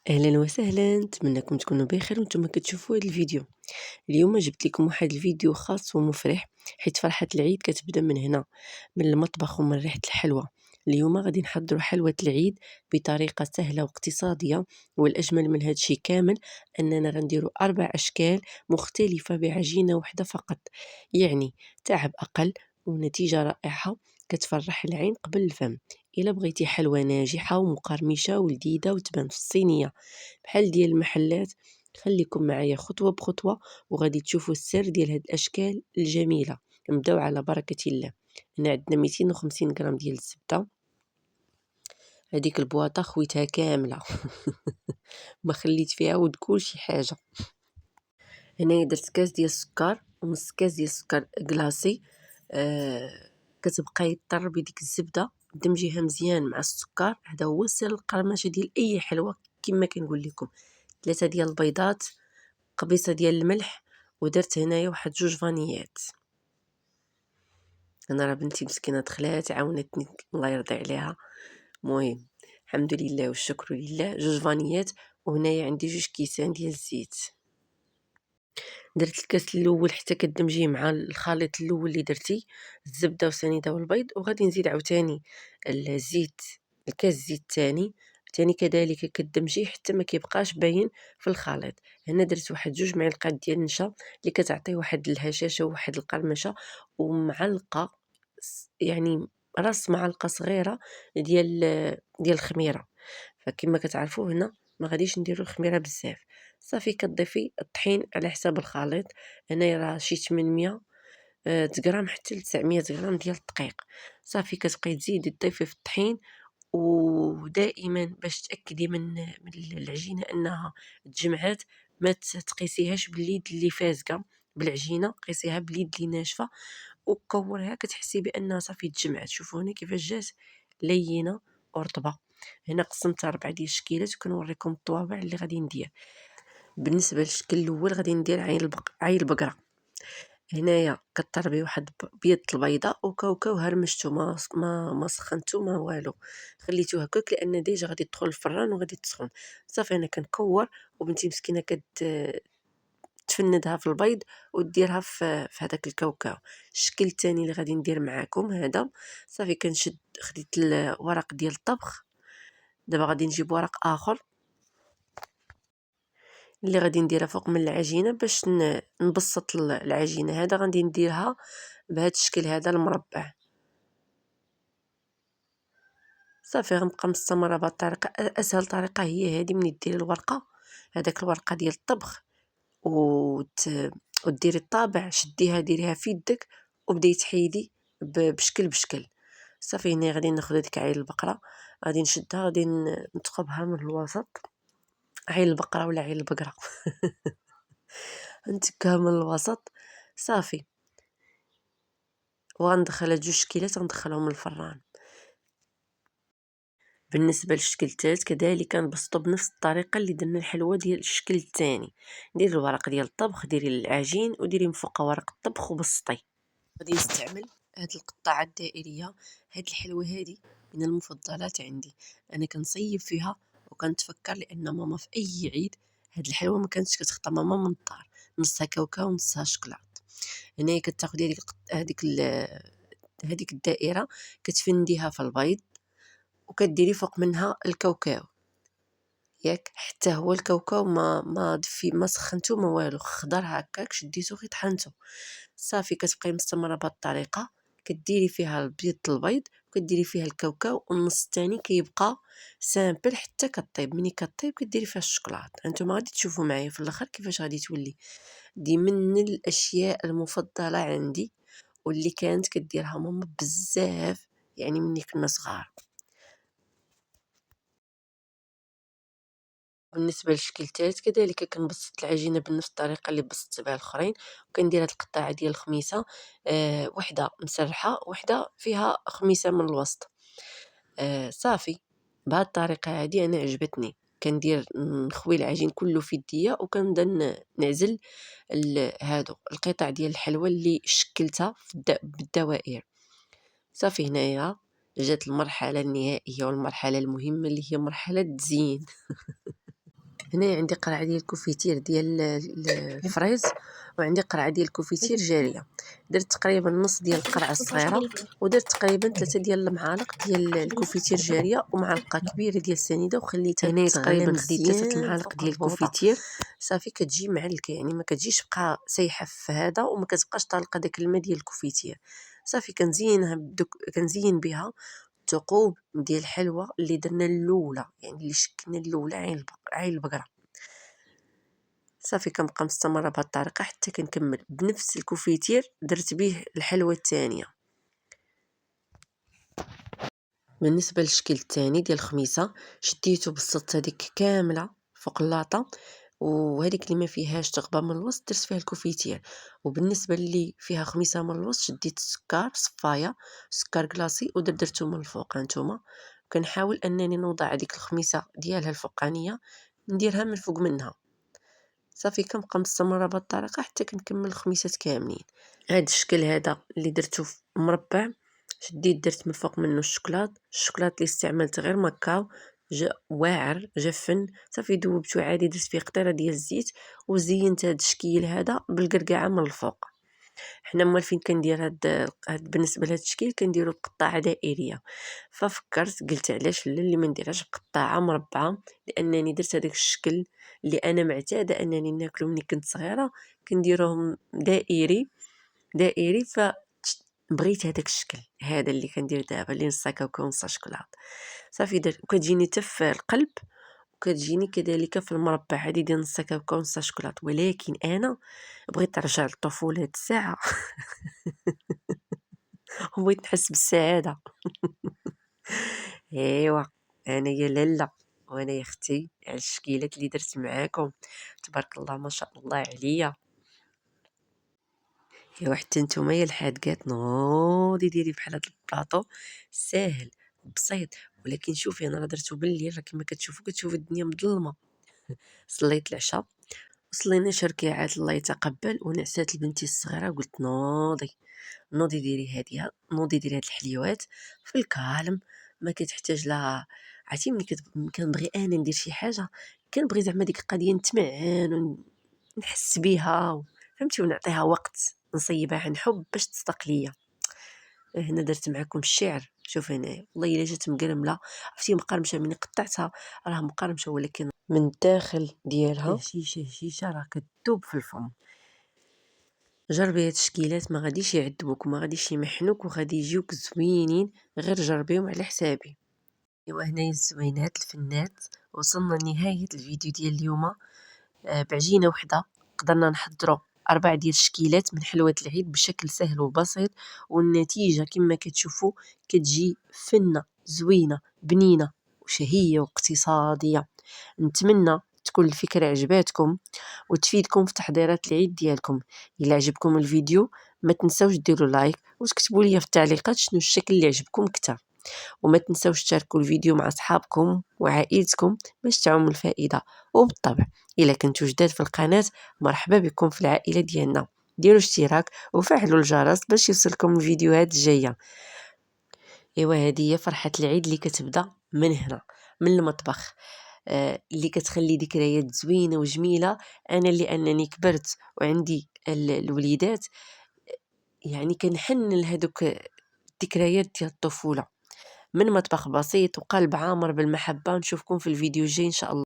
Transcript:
أهلا وسهلا، نتمنىكم تكونوا بخير وانتم كتشوفوا هذا الفيديو. اليوم جبت لكم واحد الفيديو خاص ومفرح، حيت فرحة العيد كتبدا من هنا، من المطبخ ومن ريحة الحلوى. اليوم غادي نحضروا حلوى العيد بطريقة سهلة واقتصادية، والأجمل من هذا الشيء كامل أننا غنديروا 4 أشكال مختلفة بعجينة واحدة فقط، يعني تعب أقل ونتيجة رائعة كتفرح العين قبل الفم. إلا بغيتي حلوى ناجحة ومقرمشة ولذيذة وتبان في الصينية بحال ديال المحلات، خليكم معايا خطوة بخطوة وغادي تشوفوا السر ديال هاد الأشكال الجميلة. نبداو على بركة الله. هنا عندنا 250 غرام ديال الزبدة، هذيك البواطة خويتها كاملة ما خليت فيها ود كلشي حاجة. هنايا درت كاس ديال السكر ونص كاس ديال السكر كلاصي. كتبقاي طر بديك الزبدة دمجيها مزيان مع السكر، هذا هو سر القرمشة ديال اي حلوى. كما كنقول لكم 3 ديال البيضات، قبيصه ديال الملح، ودرت هنايا واحد 2 فانيات. انا راه بنتي مسكينه دخلات عاونتني الله يرضي عليها. المهم الحمد لله والشكر لله، 2 فانيات. وهنايا عندي 2 كيسان ديال الزيت. درت الكاس الاول حتى كدمجيه مع الخليط الاول اللي درتي، الزبده والسنيده والبيض، وغادي نزيد عاوتاني الزيت، الكاس الزيت تاني كذلك كدمجيه حتى ما كيبقاش باين في الخليط. هنا درت واحد 2 معلقات ديال النشا اللي كتعطي واحد الهشاشه وواحد القرمشه، ومعلقه يعني راس معلقه صغيره ديال الخميره. فكما كتعرفوا هنا ما غاديش نديروا الخميره بزاف. صافي كتضيفي الطحين على حساب الخليط. هنايا راه شي 800 غرام حتى ل 900 غرام ديال الدقيق. صافي كتبقاي تزيدي تضيفي في الطحين، ودائما باش تاكدي من العجينه انها تجمعات، ما تقيسيهاش باليد اللي فازقه بالعجينه، قيسيها باليد اللي ناشفه وكورها كتحسي بانها صافي تجمعات. شوفوا هنا كيفاش جات لينه ورطبه. هنا قسمتها 4 ديال الشكيلات وكنوريكم الطوابع اللي غادي ندير. بالنسبه للشكل الاول غادي ندير عين البقره. هنايا كطربي واحد بيض البيضه وكاوكاو هرمشتو، ما سخنتو ما والو، خليتو هكاك لان ديجا غادي تدخل الفران وغادي تسخن. صافي انا كنكور وبنتي مسكينه تفندها في البيض وديرها في هذاك الكاوكاو. الشكل الثاني اللي غادي ندير معاكم هذا، صافي كنشد خديت الورق ديال الطبخ. دابا غادي نجيب ورق اخر اللي غادي نديرها فوق من العجينه باش نبسط العجينه. هذا غادي نديرها بهذا الشكل هذا المربع. صافي غنبقى مستمره بهذه الطريقه. اسهل طريقه هي هذه، من ديري الورقه، هذاك الورقه ديال الطبخ وديري الطابع، شديها ديريها في يدك وبداي تحيدي بشكل بشكل. صافي هنا غادي ناخذ هذيك عين البقره، غادي نشدها، غادي نتقبها من الوسط. عين البقره ولا عين البقره نتكها من الوسط. صافي وغندخلها 2 شكيلات غندخلهم الفران. بالنسبه للشكل الثالث كذلك كنبسطو بنفس الطريقه اللي درنا الحلوى ديال الشكل الثاني. ديري الورق ديال الطبخ، ديري العجين وديري من فوق ورق الطبخ وبسطي. غادي نستعمل هاد القطعه الدائريه. هاد الحلوى هادي من المفضلات عندي، انا كنصيب فيها وكنتفكر لان ماما في اي عيد هاد الحلوى ما كانتش كتخطى ماما من الدار، نصها كاوكاو ونصها شكلاط. هنايا كتاخدي هذيك الدائره كتفنديها في البيض وكديري فوق منها الكاوكاو، ياك حتى هو الكاوكاو ما دفي ما سخنتو ما والو، خضر هكاك شديتو غير طحنتو. صافي كتبقاي مستمره بهذه الطريقه، كديري فيها البيض وكديري فيها الكاوكاو، والنص الثاني كيبقى سامبل حتى كطيب. ملي كطيب كديري فيها الشوكولاط. انتما غادي تشوفوا معايا في الاخر كيفاش غادي تولي. دي من الاشياء المفضله عندي واللي كانت كديرها ماما بزاف، يعني مني كنا صغار. بالنسبه للشكل الثالث كذلك كنبسط العجينه بنفس الطريقه اللي بسطت بها الاخرين، وكندير هاد القطعه ديال الخميسه، وحده مسرحه وحده فيها خميسه من الوسط. صافي بهاد الطريقه هادي انا عجبتني. كندير نخوي العجين كله في يديا وكنبدا نعزل هادو القطع ديال الحلوى اللي شكلتها بالدوائر. صافي هنايا جات المرحله النهائيه والمرحله المهمه اللي هي مرحله التزيين هنايا عندي قرعه ديال الكوفيتير ديال الفريز، وعندي قرعه ديال الكوفيتير جاريه. درت تقريبا نص ديال القرعه الصغيره، ودرت تقريبا 3 ديال المعالق ديال الكوفيتير جاريه، ومعلقه كبيره ديال السنيده، وخليتها هنا تقريبا خديت 3 المعالق ديال الكوفيتير. صافي كتجي معلكه، يعني ما كتجيش بقى سايحه في هذا، وما كتبقاش طالقه داك الماء ديال الكوفيتير. صافي كنزينها كنزين بها الثقوب ديال الحلوى اللي درنا الاولى، يعني اللي شكلنا الاولى عين البقره. صافي كنبقى مستمره بهذه الطريقه حتى كنكمل بنفس الكوفيتير درت به الحلوى الثانيه. بالنسبه للشكل الثاني ديال الخميسه، شديته بسطت هذيك كامله فوق اللاطه، وهذيك اللي ما فيهاش تغبى من الوسط درت فيها الكوفيتير. وبالنسبه اللي فيها خميسه من الوسط شديت السكر صفايه، سكر كلاصي، ودرته من الفوق هانتوما. كنحاول انني نوضع هذيك الخميسه ديالها الفوقانيه نديرها من فوق منها. صافي كنبقى مستمره بهذه الطريقه حتى كنكمل الخميسات كاملين. هذا الشكل هذا اللي درته مربع، شديت درت من فوق منه الشوكولات اللي استعملت غير مكاو، جا واعر جا فن. صافي ذوبته عادي، درت فيه قطره ديال الزيت، وزينت هذا الشكل هذا بالقرقعه من الفوق. حنا موالفين كندير هاد بالنسبه لهاد التشكيل كنديرو بقطاعه دائريه، ففكرت قلت علاش لا اللي ما نديرهاش بقطاعه مربعه، لانني درت هذاك الشكل اللي انا معتاده انني ناكلو ملي كنت صغيره، كنديروهم دائري. بغيت هذاك الشكل هذا اللي كندير دابا، اللي نص كاكاو ونص شوكولاط. صافي درت، وكتجيني حتى في القلب، وكتجيني كذلك في المربع هذه ديال نص كاكاو ونص شوكولاط. ولكن انا بغيت نرجع للطفوله هاد الساعه وبغيت نحس بالسعاده. ايوا، انا يا لاله وانا يا اختي على الشكيلات اللي درت معاكم، تبارك الله ما شاء الله عليا. ايوا حتى نتوما يا الحادقات نوضي ديري بحال هاد البلاطو، ساهل بسيط. ولكن شوفي انا راه درتو بالليل، راه كما كتشوفوا الدنيا مظلمه. صليت العشاء وصلينا شركيعات الله يتقبل، ونعسات لبنتي الصغيره، قلت نوضي ديري هاديه، نوضي ديري هاد الحليوات في الكالم، ما كتحتاج لا. عرفتي ملي كنبغي انا ندير شي حاجه، كنبغي زعما ديك القضيه نتمعن ونحس بها، فهمتي، ونعطيها وقت، نصيبها عن حب باش تصدق ليا. هنا درت معكم الشعر. شوف هنايا والله الا جات مقرمله، عرفتي مقرمشه، من قطعتها راه مقرمشه، ولكن من الداخل ديالها هشيشه راه كتذوب في الفم. جربي هاد التشكيلات، ما غاديش يعذبوك، ما غاديش يمحنوك، وغادي يجيوك زوينين، غير جربيهم على حسابي. ايوا هنايا الزوينات الفنات، وصلنا لنهايه الفيديو ديال اليوم. بعجينه وحده قدرنا نحضروا 4 ديال الشكيلات من حلوة العيد بشكل سهل وبسيط، والنتيجة كما كتشوفوا كتجي فنة زوينة بنينة وشهية واقتصادية. نتمنى تكون الفكرة عجباتكم وتفيدكم في تحضيرات العيد ديالكم. إلا عجبكم الفيديو ما تنسوش ديروا لايك، وتكتبوا لي في التعليقات شنو الشكل اللي عجبكم كتر. وما تنسوش تشاركوا الفيديو مع أصحابكم وعائلتكم باش تعم الفائدة. وبالطبع إلا كنتو جداد في القناة، مرحبا بكم في العائلة ديالنا. ديروا اشتراك وفعلوا الجرس باش يوصلكم الفيديوهات الجاية. ايوا هذه هي فرحة العيد اللي كتبدا من هنا، من المطبخ، اللي كتخلي ذكريات زوينة وجميلة. أنا لأنني كبرت وعندي الوليدات، يعني كنحن لهذوك الذكريات ديال الطفولة. من مطبخ بسيط وقلب عامر بالمحبة. نشوفكم في الفيديو الجاي إن شاء الله.